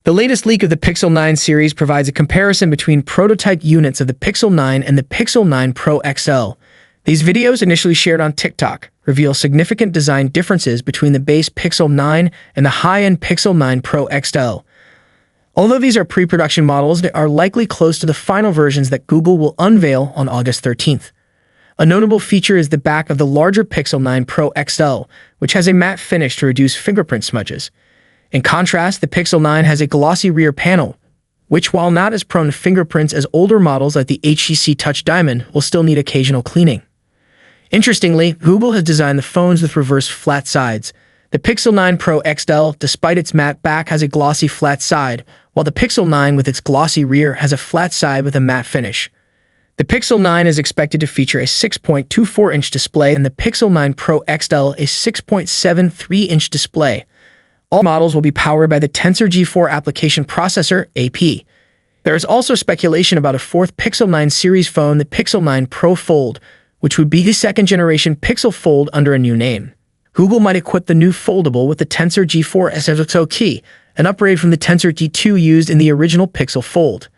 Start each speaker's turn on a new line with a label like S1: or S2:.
S1: The latest leak of the Pixel 9 series provides a comparison between prototype units of the Pixel 9 and the Pixel 9 Pro XL. These videos, initially shared on TikTok, reveal significant design differences between the base Pixel 9 and the high-end Pixel 9 Pro XL. Although these are pre-production models, they are likely close to the final versions that Google will unveil on August 13th. A notable feature is the back of the larger Pixel 9 Pro XL, which has a matte finish to reduce fingerprint smudges. In contrast, the Pixel 9 has a glossy rear panel, which, while not as prone to fingerprints as older models like the HTC Touch Diamond, will still need occasional cleaning. Interestingly, Google has designed the phones with reverse flat sides. The Pixel 9 Pro XL, despite its matte back, has a glossy flat side, while the Pixel 9 with its glossy rear has a flat side with a matte finish. The Pixel 9 is expected to feature a 6.24-inch display and the Pixel 9 Pro XL a 6.73-inch display. All models will be powered by the Tensor G4 application processor, AP. There is also speculation about a fourth Pixel 9 series phone, the Pixel 9 Pro Fold, which would be the second-generation Pixel Fold under a new name. Google might equip the new foldable with the Tensor G4 SoC, an upgrade from the Tensor G2 used in the original Pixel Fold.